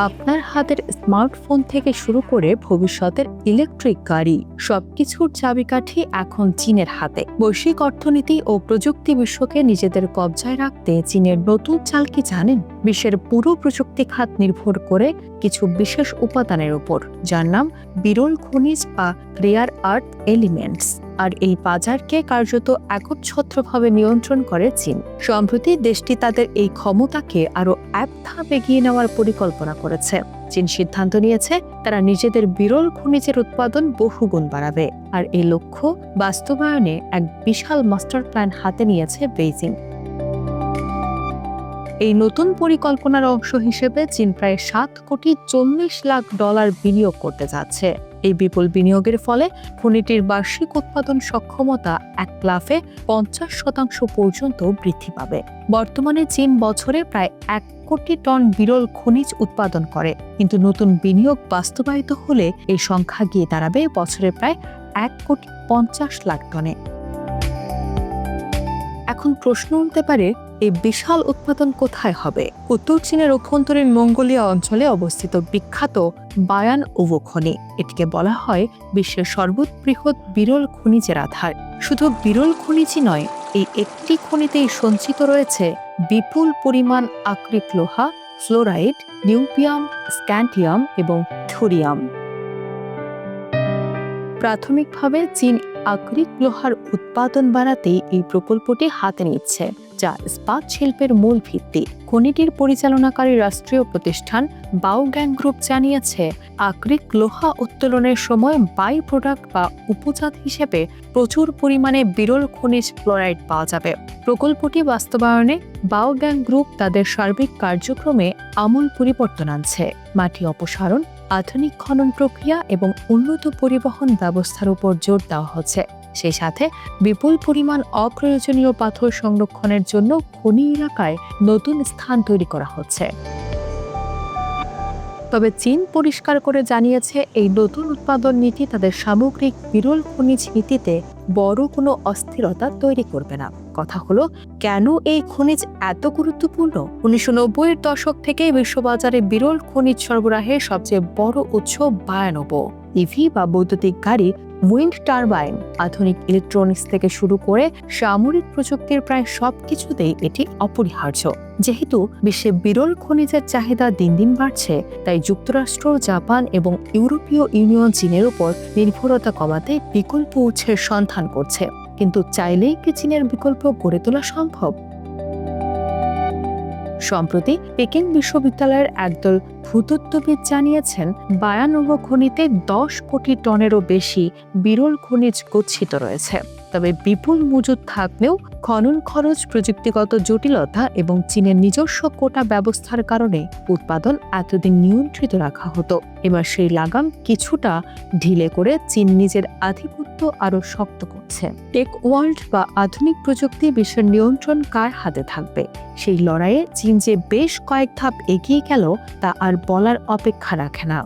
আপনার হাতের স্মার্টফোন থেকে শুরু করে ভবিষ্যতের ইলেকট্রিক গাড়ি সবকিছুর চাবিকাঠি এখন চীনের হাতে। বৈশ্বিক অর্থনীতি ও প্রযুক্তি বিশ্বকে নিজেদের কবজায় রাখতে চীনের নতুন চাল কি জানেন? বিশ্বের পুরো প্রযুক্তি খাত নির্ভর করে কিছু বিশেষ উপাদানের উপর, যার নাম বিরল খনিজ বা রেয়ার আর্থ এলিমেন্টস। আর এই বাজারকে কার্যত একচ্ছত্রভাবে নিয়ন্ত্রণ করে চীন। সম্প্রতি দেশটি তাদের এই ক্ষমতাকে আরো এক ধাপ এগিয়ে নেওয়ার পরিকল্পনা করেছে। চীন সিদ্ধান্ত নিয়েছে তারা নিজেদের বিরল খনিজের উৎপাদন বহুগুণ বাড়াবে। আর এই লক্ষ্য বাস্তবায়নে এক বিশাল মাস্টার প্ল্যান হাতে নিয়েছে বেইজিং। এই নতুন পরিকল্পনার অংশ হিসেবে চীন প্রায় $7.40 কোটি বিনিয়োগ করতে যাচ্ছে। এই বিপুল বিনিয়োগের ফলে খনিটির বার্ষিক উৎপাদন সক্ষমতা এক লাফে 50% পর্যন্ত বৃদ্ধি পাবে। বর্তমানে চীন বছরে প্রায় 1 কোটি টন বিরল খনিজ উৎপাদন করে, কিন্তু নতুন বিনিয়োগ বাস্তবায়িত হলে এই সংখ্যা গিয়ে দাঁড়াবে বছরে প্রায় 1,50,00,000 টনে। এখন প্রশ্ন উঠতে পারে, এই বিশাল উৎপাদন কোথায় হবে? উত্তর চীনের অভ্যন্তরীণ মঙ্গোলিয়া অঞ্চলে অবস্থিত বিখ্যাত বায়ান ওভো খনি। এটিকে বলা হয় বিশ্বের সর্ববৃহৎ বিরল খনিজের আধার। শুধু বিরল খনিজই নয়, এই একটি খনিতেই সঞ্চিত রয়েছে বিপুল পরিমাণ আকরিক লোহা, ফ্লোরাইড, নিউক্লিয়াম, স্ক্যান্ডিয়াম এবং থোরিয়াম। প্রাথমিকভাবে চীন আকরিক লোহার উৎপাদন বাড়াতেই এই প্রকল্পটি হাতে নিচ্ছে, যা ইস্পাত শিল্পের মূল ভিত্তি। খনিটির পরিচালনাকারী রাষ্ট্রীয় প্রতিষ্ঠান বাওগ্যাং গ্রুপ জানিয়েছে, আকরিক লোহা উত্তোলনের সময় বাই প্রোডাক্ট বা উপজাত হিসেবে প্রচুর পরিমাণে বিরল খনিজ ফ্লোরাইড পাওয়া যাবে। প্রকল্পটি বাস্তবায়নে বাওগ্যাং গ্রুপ তাদের সার্বিক কার্যক্রমে আমূল পরিবর্তন আনছে। মাটি অপসারণ, আধুনিক খনন প্রক্রিয়া এবং উন্নত পরিবহন ব্যবস্থার উপর জোর দেওয়া হচ্ছে। সেই সাথে বিপুল পরিমাণ অপ্রয়োজনীয় পাথর সংরক্ষণের জন্য খনি এলাকায় নতুন স্থান তৈরি করা হচ্ছে। তবে চীন পরিষ্কার করে জানিয়েছে, এই নতুন উৎপাদন নীতি তাদের সামগ্রিক বিরল খনিজ নীতিতে বড় কোনো অস্থিরতা তৈরি করবে না। কথা হলো, কেন এই খনিজ এত গুরুত্বপূর্ণ? 1990-এর দশক থেকে বিশ্ববাজারে বিরল খনিজ সরবরাহের সবচেয়ে বড় উৎস বায়ান ওভো। ইভি বা বৈদ্যুতিক গাড়ি, উইন্ড টারবাইন, আধুনিক ইলেকট্রনিক্স থেকে শুরু করে সামরিক প্রযুক্তির প্রায় সবকিছুতেই এটি অপরিহার্য। যেহেতু বিশ্বে বিরল খনিজের চাহিদা দিন দিন বাড়ছে, তাই যুক্তরাষ্ট্র, জাপান এবং ইউরোপীয় ইউনিয়ন চীনের উপর নির্ভরতা কমাতে বিকল্প উৎসের সন্ধান করছে। কিন্তু চাইলেই কি চীনের বিকল্প গড়ে তোলা সম্ভব? সম্প্রতি পেকিং বিশ্ববিদ্যালয়ের একদল ভূতত্ত্ববিদ জানিয়েছেন, বায়ান ওভো খনিতে 10 কোটি টনেরও বেশি বিরল খনিজ গচ্ছিত রয়েছে। তবে বিপুল মজুদ থাকলেও খনন খরচ, প্রযুক্তিগত জটিলতা এবং চীনের নিজস্ব কোটা ব্যবস্থার কারণে উৎপাদন এতদিন নিয়ন্ত্রিত রাখা হতো। এবার সেই লাগাম কিছুটা ঢিলে করে চীন নিজের আধিপত্য আরও শক্ত করছে। টেক ওয়ার্ল্ড বা আধুনিক প্রযুক্তি বিশ্বের নিয়ন্ত্রণ কার হাতে থাকবে? সেই লড়াইয়ে চীন যে বেশ কয়েক ধাপ এগিয়ে গেল, তা আর বলার অপেক্ষা রাখে না।